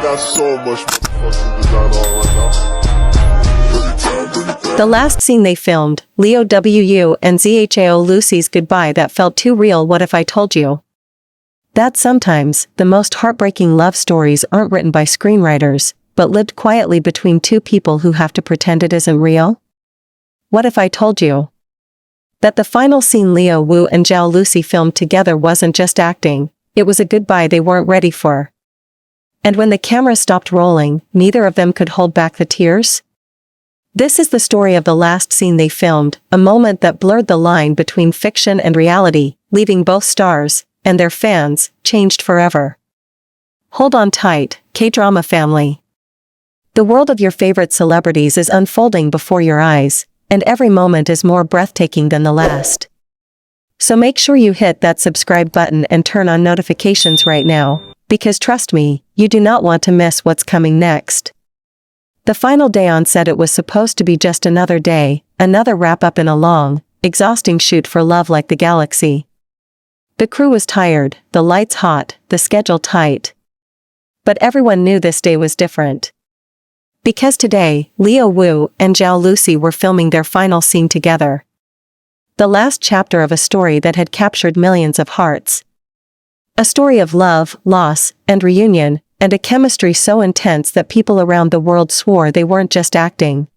got so much fucking design on right now. The last scene they filmed, LeoWu and ZHAO Lusi's goodbye that felt too real. What if I told you that sometimes the most heartbreaking love stories aren't written by screenwriters, but lived quietly between two people who have to pretend it isn't real? What if I told you that the final scene LeoWu and ZhaoLusi filmed together wasn't just acting, it was a goodbye they weren't ready for? And when the camera stopped rolling, neither of them could hold back the tears? This is the story of the last scene they filmed, a moment that blurred the line between fiction and reality, leaving both stars, and their fans, changed forever. Hold on tight, K-drama family. The world of your favorite celebrities is unfolding before your eyes, and every moment is more breathtaking than the last. So make sure you hit that subscribe button and turn on notifications right now, because trust me, you do not want to miss what's coming next. The final day on set, it was supposed to be just another day, another wrap-up in a long, exhausting shoot for Love Like the Galaxy. The crew was tired, the lights hot, the schedule tight. But everyone knew this day was different. Because today, LeoWu and ZhaoLusi were filming their final scene together. The last chapter of a story that had captured millions of hearts. A story of love, loss, and reunion, and a chemistry so intense that people around the world swore they weren't just acting.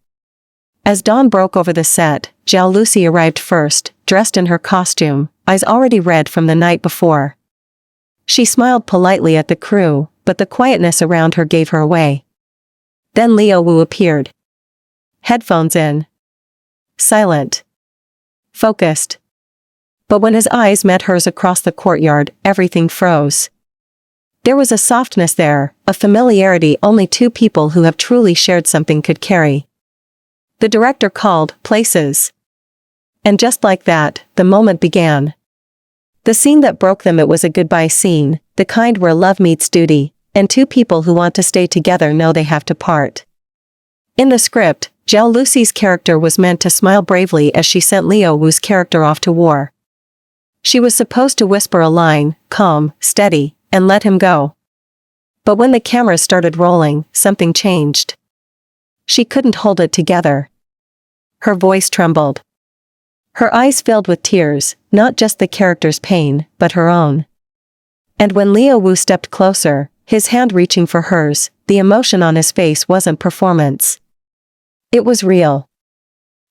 As dawn broke over the set, ZhaoLusi arrived first, dressed in her costume, eyes already red from the night before. She smiled politely at the crew, but the quietness around her gave her away. Then LeoWu appeared. Headphones in. Silent. Focused. But when his eyes met hers across the courtyard, everything froze. There was a softness there, a familiarity only two people who have truly shared something could carry. The director called, "Places." And just like that, the moment began. The scene that broke them, it was a goodbye scene, the kind where love meets duty, and two people who want to stay together know they have to part. In the script, ZhaoLusi's character was meant to smile bravely as she sent LeoWu's character off to war. She was supposed to whisper a line, calm, steady, and let him go. But when the cameras started rolling, something changed. She couldn't hold it together. Her voice trembled. Her eyes filled with tears, not just the character's pain, but her own. And when LeoWu stepped closer, his hand reaching for hers, the emotion on his face wasn't performance. It was real.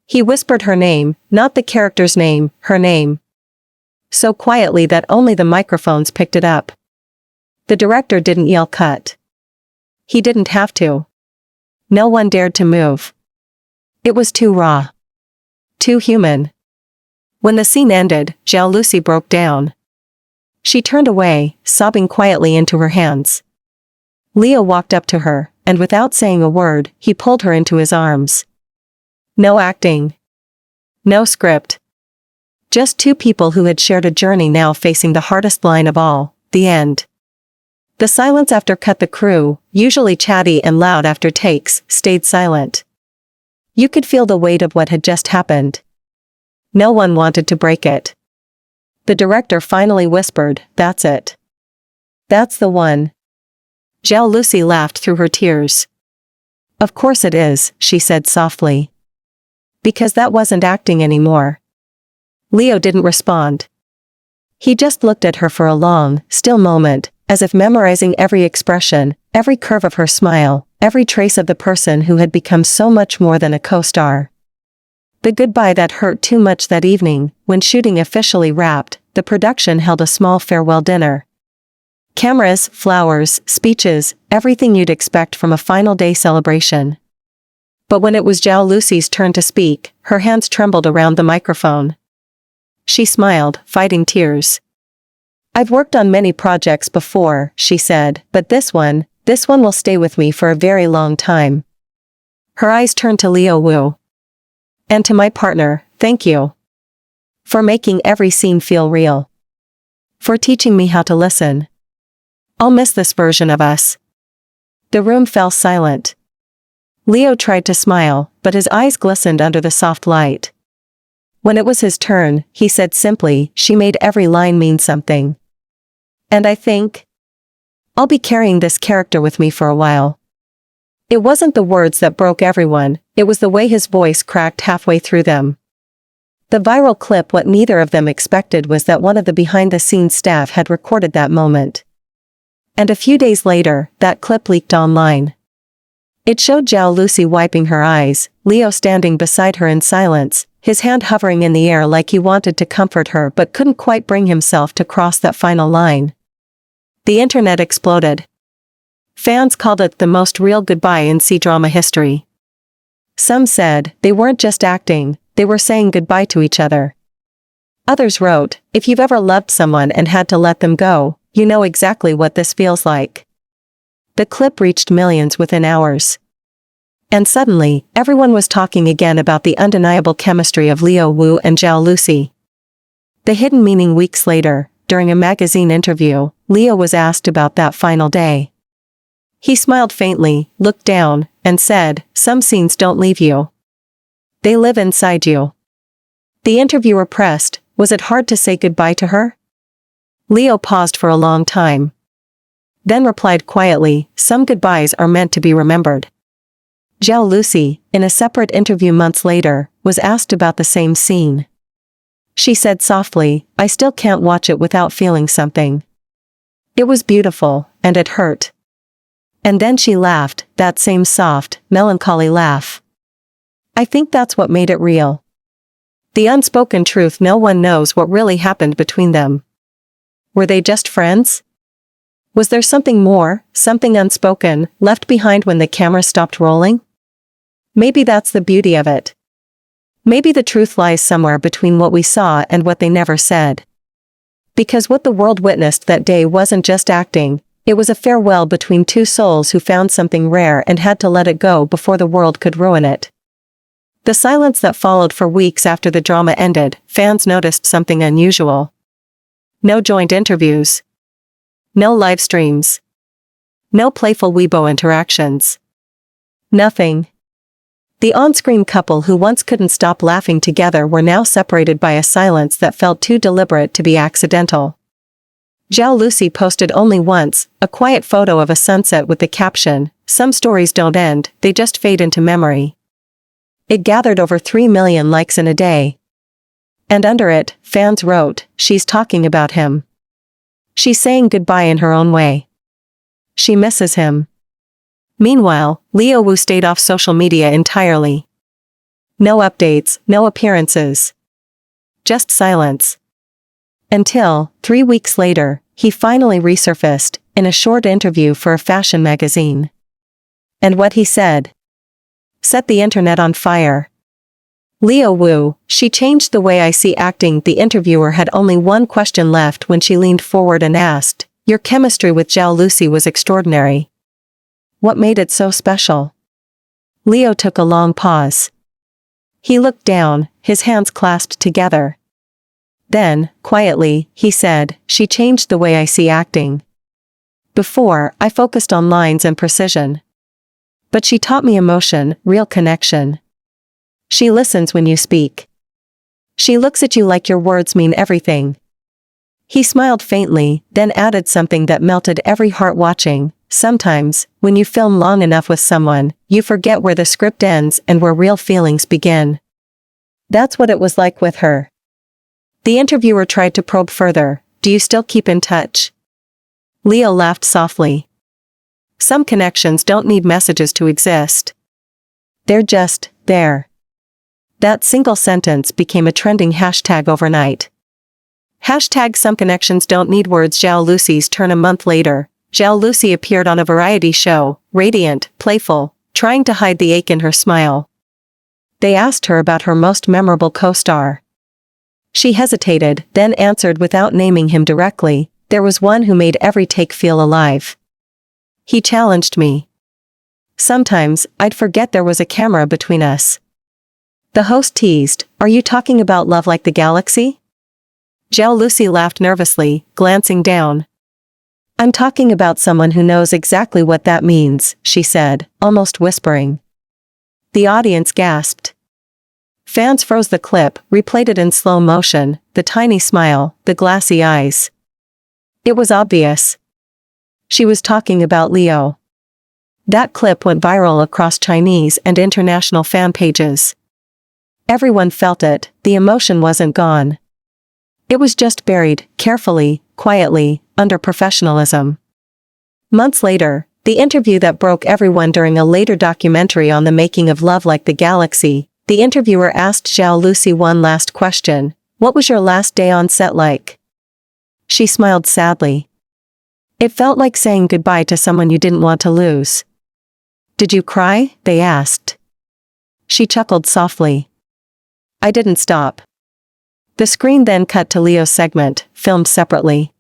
He whispered her name, not the character's name, her name. So quietly that only the microphones picked it up. The director didn't yell cut. He didn't have to. No one dared to move. It was too raw. Too human. When the scene ended, ZhaoLusi broke down. She turned away, sobbing quietly into her hands. Leo walked up to her, and without saying a word, he pulled her into his arms. No acting. No script. Just two people who had shared a journey now facing the hardest line of all, the end. The silence after cut, the crew, usually chatty and loud after takes, stayed silent. You could feel the weight of what had just happened. No one wanted to break it. The director finally whispered, "That's it. That's the one." ZhaoLusi laughed through her tears. "Of course it is," she said softly. "Because that wasn't acting anymore." Leo didn't respond. He just looked at her for a long, still moment, as if memorizing every expression, every curve of her smile, every trace of the person who had become so much more than a co-star. The goodbye that hurt too much. That evening, when shooting officially wrapped, the production held a small farewell dinner. Cameras, flowers, speeches, everything you'd expect from a final day celebration. But when it was ZhaoLusi's turn to speak, her hands trembled around the microphone. She smiled, fighting tears. "I've worked on many projects before," she said, "but this one will stay with me for a very long time." Her eyes turned to LeoWu. "And to my partner, thank you. For making every scene feel real. For teaching me how to listen. I'll miss this version of us." The room fell silent. Leo tried to smile, but his eyes glistened under the soft light. When it was his turn, he said simply, "She made every line mean something. And I think I'll be carrying this character with me for a while." It wasn't the words that broke everyone, it was the way his voice cracked halfway through them. The viral clip, what neither of them expected was that one of the behind-the-scenes staff had recorded that moment. And a few days later, that clip leaked online. It showed ZhaoLusi wiping her eyes, Leo standing beside her in silence, his hand hovering in the air like he wanted to comfort her but couldn't quite bring himself to cross that final line. The internet exploded. Fans called it the most real goodbye in C-drama history. Some said they weren't just acting, they were saying goodbye to each other. Others wrote, "If you've ever loved someone and had to let them go, you know exactly what this feels like." The clip reached millions within hours. And suddenly, everyone was talking again about the undeniable chemistry of LeoWu and ZhaoLusi. The hidden meaning weeks later, during a magazine interview, Leo was asked about that final day. He smiled faintly, looked down, and said, "Some scenes don't leave you. They live inside you." The interviewer pressed, "Was it hard to say goodbye to her?" Leo paused for a long time. Then replied quietly, "Some goodbyes are meant to be remembered." ZhaoLusi, in a separate interview months later, was asked about the same scene. She said softly, "I still can't watch it without feeling something. It was beautiful, and it hurt." And then she laughed, that same soft, melancholy laugh. I think that's what made it real. The unspoken truth, no one knows what really happened between them. Were they just friends? Was there something more, something unspoken, left behind when the camera stopped rolling? Maybe that's the beauty of it. Maybe the truth lies somewhere between what we saw and what they never said. Because what the world witnessed that day wasn't just acting, it was a farewell between two souls who found something rare and had to let it go before the world could ruin it. The silence that followed for weeks after the drama ended, fans noticed something unusual. No joint interviews. No live streams. No playful Weibo interactions. Nothing. The on-screen couple who once couldn't stop laughing together were now separated by a silence that felt too deliberate to be accidental. ZhaoLusi posted only once, a quiet photo of a sunset with the caption, "Some stories don't end, they just fade into memory." It gathered over 3 million likes in a day. And under it, fans wrote, "She's talking about him. She's saying goodbye in her own way. She misses him." Meanwhile, LeoWu stayed off social media entirely. No updates, no appearances. Just silence. Until, 3 weeks later, he finally resurfaced, in a short interview for a fashion magazine. And what he said set the internet on fire. "LeoWu, she changed the way I see acting." The interviewer had only one question left when she leaned forward and asked, "Your chemistry with ZhaoLusi was extraordinary. What made it so special?" Leo took a long pause. He looked down, his hands clasped together. Then, quietly, he said, "She changed the way I see acting. Before, I focused on lines and precision. But she taught me emotion, real connection. She listens when you speak. She looks at you like your words mean everything." He smiled faintly, then added something that melted every heart watching, "Sometimes, when you film long enough with someone, you forget where the script ends and where real feelings begin." That's what it was like with her. The interviewer tried to probe further, "Do you still keep in touch?" Leo laughed softly. "Some connections don't need messages to exist. They're just there." That single sentence became a trending hashtag overnight. Hashtag "Some connections don't need words." ZhaoLusi's turn a month later. ZhaoLusi appeared on a variety show, radiant, playful, trying to hide the ache in her smile. They asked her about her most memorable co-star. She hesitated, then answered without naming him directly, "There was one who made every take feel alive. He challenged me. Sometimes, I'd forget there was a camera between us." The host teased, "Are you talking about Love Like the Galaxy?" ZhaoLusi laughed nervously, glancing down. "I'm talking about someone who knows exactly what that means," she said, almost whispering. The audience gasped. Fans froze the clip, replayed it in slow motion, the tiny smile, the glassy eyes. It was obvious. She was talking about Leo. That clip went viral across Chinese and international fan pages. Everyone felt it, the emotion wasn't gone. It was just buried, carefully, quietly, under professionalism. Months later, the interview that broke everyone during a later documentary on the making of Love Like the Galaxy, the interviewer asked ZhaoLusi one last question: "What was your last day on set like?" She smiled sadly. "It felt like saying goodbye to someone you didn't want to lose." "Did you cry?" they asked. She chuckled softly. "I didn't stop." The screen then cut to Leo's segment, filmed separately.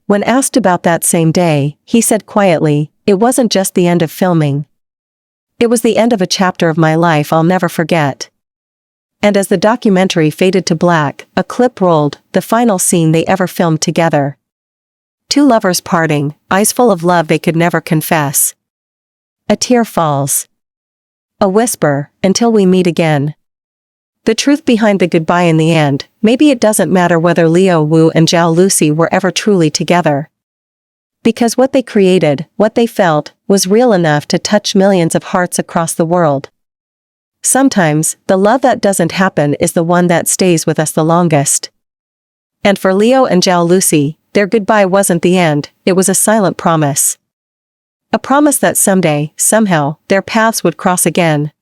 When asked about that same day, he said quietly, "It wasn't just the end of filming. It was the end of a chapter of my life I'll never forget." And as the documentary faded to black, a clip rolled, the final scene they ever filmed together. Two lovers parting, eyes full of love they could never confess. A tear falls. A whisper, "Until we meet again." The truth behind the goodbye in the end: maybe it doesn't matter whether LeoWu and ZhaoLusi were ever truly together. Because what they created, what they felt, was real enough to touch millions of hearts across the world. Sometimes, the love that doesn't happen is the one that stays with us the longest. And for Leo and ZhaoLusi, their goodbye wasn't the end, it was a silent promise. A promise that someday, somehow, their paths would cross again.